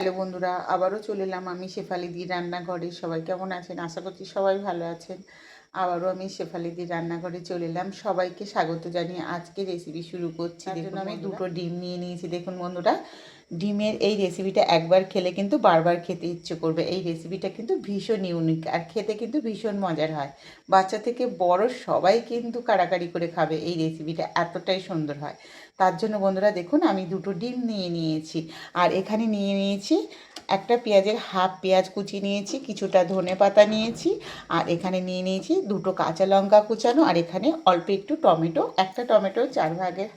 Hello বন্ধুরা, আবারও চলে এলাম আমি শেফালিদির রান্নাঘরে। সবাই কেমন আছেন? আশা করছি সবাই ভালো আছেন। আবারও আমি শেফালিদির রান্নাঘরে চলে এলাম। সবাইকে স্বাগত জানিয়ে আজকে রেসিপি শুরু করছি। তার জন্য আমি দুটো ডিম নিয়ে নিয়েছি। দেখুন বন্ধুরা, ডিমের এই রেসিপিটা একবার খেলে কিন্তু বারবার খেতে ইচ্ছে করবে। এই রেসিপিটা কিন্তু ভীষণ ইউনিক আর খেতে কিন্তু ভীষণ মজার হয়। বাচ্চা থেকে বড় সবাই কিন্তু কাড়াকাড়ি করে খাবে। এই রেসিপিটা এতটাই সুন্দর হয়। তার জন্য বন্ধুরা দেখুন, আমি দুটো ডিম নিয়ে নিয়েছি। আর এখানে নিয়ে নিয়েছি একটা পেঁয়াজের হাফ পেঁয়াজ কুচি নিয়েছি, কিছুটা ধনে পাতা নিয়েছি, আর এখানে নিয়ে নিয়েছি দুটো কাঁচা লঙ্কা কুচানো, আর এখানে অল্প একটু টমেটো, একটা টমেটো 4 ভাগের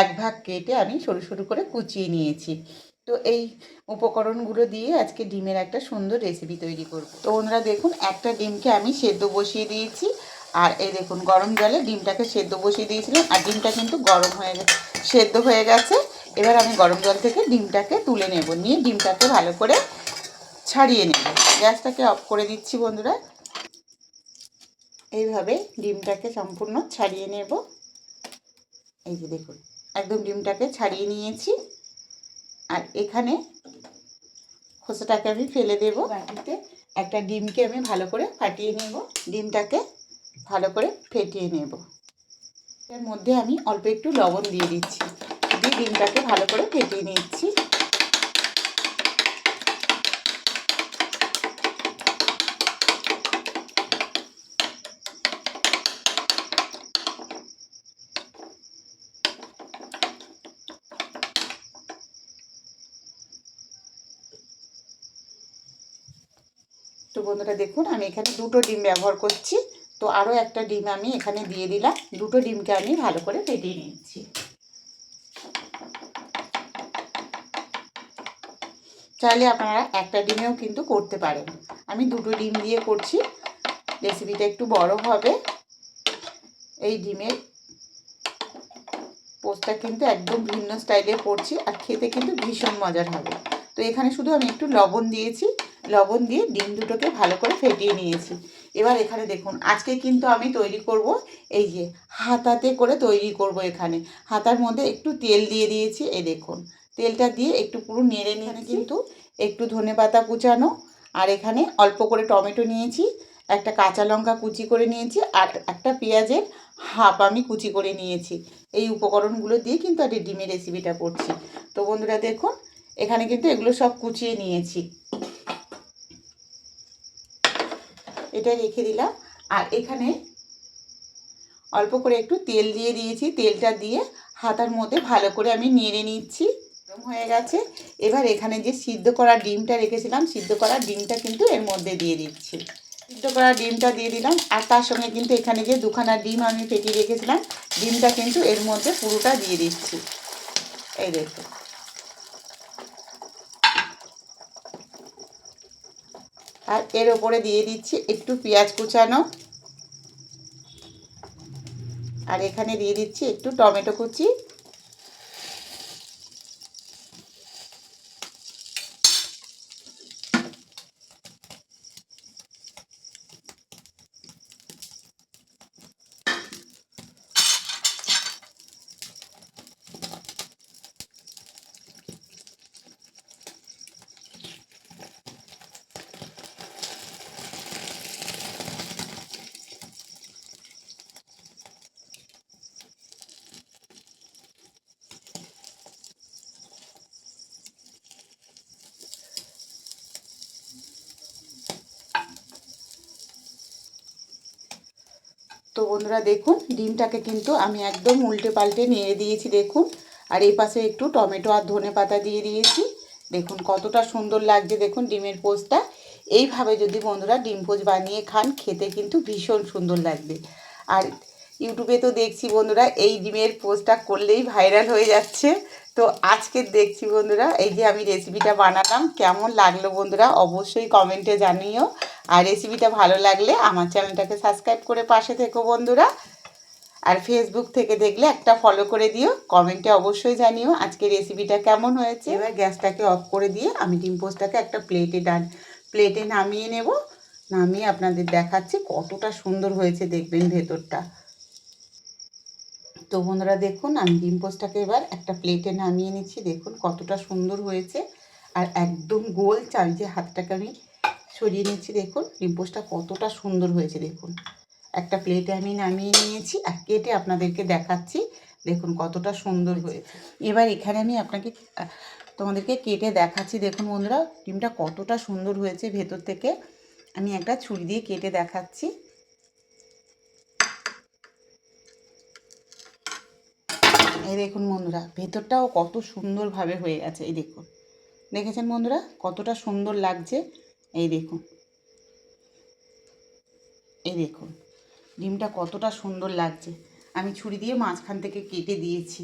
1 ভাগ কেটে আমি সরু সরু করে কুচিয়ে নিয়েছি। তো এই উপকরণগুলো দিয়ে আজকে ডিমের একটা সুন্দর রেসিপি তৈরি করব। তো বন্ধুরা দেখুন, একটা ডিমকে আমি সেদ্ধ বসিয়ে দিয়েছি। আর এই দেখুন, গরম জলে ডিমটাকে সেদ্ধ বসিয়ে দিয়েছিলাম, আর ডিমটা কিন্তু গরম হয়ে গেছে, সেদ্ধ হয়ে গেছে। এবার আমি গরম জল থেকে ডিমটাকে তুলে নেব, নিয়ে ডিমটাকে ভালো করে ছাড়িয়ে নেব। গ্যাসটাকে অফ করে দিচ্ছি বন্ধুরা। এইভাবে ডিমটাকে সম্পূর্ণ ছাড়িয়ে নেব। এই যে দেখুন, একদম ডিমটাকে ছাড়িয়ে নিয়েছি। আর এখানে খোসাটাকে আমি ফেলে দেব। বাটিতে একটা ডিমকে আমি ভালো করে ফাটিয়ে নেব, ডিমটাকে ভালো করে ফেটিয়ে নেব। এর মধ্যে আমি অল্প একটু লবণ দিয়ে দিচ্ছি, দিয়ে ডিমটাকে ভালো করে ফেটিয়ে নিচ্ছি। তো বন্ধুরা দেখুন, আমি এখানে দুটো ডিম ব্যবহার করছি। তো আরও একটা ডিম আমি এখানে দিয়ে দিলাম। দুটো ডিমকে আমি ভালো করে ফেটিয়ে নিচ্ছি। চাইলে আপনারা একটা ডিমেও কিন্তু করতে পারেন। আমি দুটো ডিম দিয়ে করছি, রেসিপিটা একটু বড় হবে। এই ডিমের পোস্টটা কিন্তু একদম ভিন্ন স্টাইলে করছি, আর খেতে কিন্তু ভীষণ মজার হবে। তো এখানে শুধু আমি একটু লবণ দিয়েছি, লবণ দিয়ে ডিম দুটোকে ভালো করে ফেটিয়ে নিয়েছি। এবার এখানে দেখুন, আজকে কিন্তু আমি তৈরি করব এই যে হাতাতে করে তৈরি করব। এখানে হাতার মধ্যে একটু তেল দিয়ে দিয়েছি। এই দেখুন, তেলটা দিয়ে একটু পুরো নেড়ে নিয়ে কিন্তু একটু ধনেপাতা কুচানো, আর এখানে অল্প করে টমেটো নিয়েছি, একটা কাঁচা লঙ্কা কুচি করে নিয়েছি, আর একটা পেঁয়াজের হাফ আমি কুচি করে নিয়েছি। এই উপকরণগুলো দিয়ে কিন্তু একটা ডিমের রেসিপিটা করছি। তো বন্ধুরা দেখুন, এখানে কিন্তু এগুলো সব কুচিয়ে নিয়েছি, এটা রেখে দিলাম। আর এখানে অল্প করে একটু তেল দিয়ে দিয়েছি, তেলটা দিয়ে হাতার মধ্যে ভালো করে আমি নেড়ে নিচ্ছি। হয়ে গেছে। এবার এখানে যে সিদ্ধ করা ডিমটা রেখেছিলাম, সিদ্ধ করা ডিমটা কিন্তু এর মধ্যে দিয়ে দিচ্ছি। সিদ্ধ করা ডিমটা দিয়ে দিলাম, আর তার সঙ্গে কিন্তু এখানে যে দুখানা ডিম আমি ফেটিয়ে রেখেছিলাম, ডিমটা কিন্তু এর মধ্যে পুরোটা দিয়ে দিচ্ছি। এই দেখুন, আর এর ওপরে দিয়ে দিচ্ছি একটু পেঁয়াজ কুচানো, আর এখানে দিয়ে দিচ্ছি একটু টমেটো কুচি। তো বন্ধুরা দেখুন, ডিমটাকে কিন্তু আমি একদম উল্টে পাল্টে নেড়ে দিয়েছি দেখুন। আর এই পাশে একটু টমেটো আর ধনে পাতা দিয়ে দিয়েছি। দেখুন কতটা সুন্দর লাগছে, দেখুন ডিমের পোস্টটা। এইভাবে যদি বন্ধুরা ডিম পোস্ট বানিয়ে খান, খেতে কিন্তু ভীষণ সুন্দর লাগবে। আর ইউটিউবে তো দেখছি বন্ধুরা, এই ডিমের পোস্টটা করলেই ভাইরাল হয়ে যাচ্ছে। তো আজকে দেখছি বন্ধুরা, এই যে আমি রেসিপিটা বানালাম, কেমন লাগলো বন্ধুরা অবশ্যই কমেন্টে জানিও। আর রেসিপিটা ভালো লাগলে আমার চ্যানেলটাকে সাবস্ক্রাইব করে পাশে থেকো বন্ধুরা। আর ফেসবুক থেকে দেখলে একটা ফলো করে দিও, কমেন্টে অবশ্যই জানিও আজকে রেসিপিটা কেমন হয়েছে। এবার গ্যাসটাকে অফ করে দিয়ে আমি ডিম পোস্টটাকে একটা প্লেটে নামিয়ে নেব। নামিয়ে আপনাদের দেখাচ্ছি কতটা সুন্দর হয়েছে, দেখবেন ভেতরটা। তো বন্ধুরা দেখুন, আমি ডিম পোস্টটাকে এবার একটা প্লেটে নামিয়ে নিচ্ছি। দেখুন কতটা সুন্দর হয়েছে। আর একদম গোল চামচে হাতটাকে আমি সরিয়ে নিচ্ছি। দেখুন ডিম পোস্টটা কতটা সুন্দর হয়েছে। দেখুন একটা প্লেটে আমি নামিয়ে নিয়েছি আর কেটে আপনাদেরকে দেখাচ্ছি। দেখুন কতটা সুন্দর হয়েছে। এবার এখানে আমি তোমাদেরকে কেটে দেখাচ্ছি। দেখুন বন্ধুরা ডিমটা কতটা সুন্দর হয়েছে ভেতর থেকে। আমি একটা ছুরি দিয়ে কেটে দেখাচ্ছি। এই দেখুন বন্ধুরা ভেতরটাও কত সুন্দরভাবে হয়ে গেছে। এই দেখুন, দেখেছেন বন্ধুরা কতটা সুন্দর লাগছে। এই দেখুন, এই দেখুন ডিমটা কতটা সুন্দর লাগছে। আমি ছুরি দিয়ে মাঝখান থেকে কেটে দিয়েছি।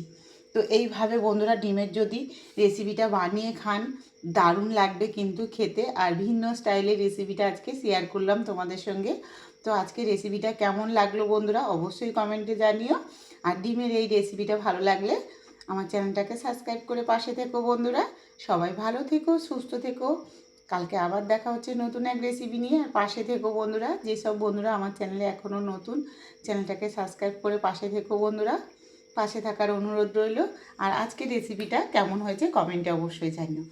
তো এইভাবে বন্ধুরা ডিমের যদি রেসিপিটা বানিয়ে খান দারুণ লাগবে কিন্তু খেতে। আর ভিন্ন স্টাইলের রেসিপিটা আজকে শেয়ার করলাম তোমাদের সঙ্গে। তো আজকে রেসিপিটা কেমন লাগলো বন্ধুরা অবশ্যই কমেন্টে জানিও। আর ডিমের এই রেসিপিটা ভালো লাগলে আমার চ্যানেলটাকে সাবস্ক্রাইব করে পাশে থেকো বন্ধুরা। সবাই ভালো থেকো, সুস্থ থেকো। কালকে আবার দেখা হচ্ছে নতুন এক রেসিপি নিয়ে। আর পাশে থেকো বন্ধুরা, যেসব বন্ধুরা আমার চ্যানেলে এখনও নতুন, চ্যানেলটাকে সাবস্ক্রাইব করে পাশে থেকো বন্ধুরা। পাশে থাকার অনুরোধ রইল। আর আজকের রেসিপিটা কেমন হয়েছে কমেন্টে অবশ্যই জানিও।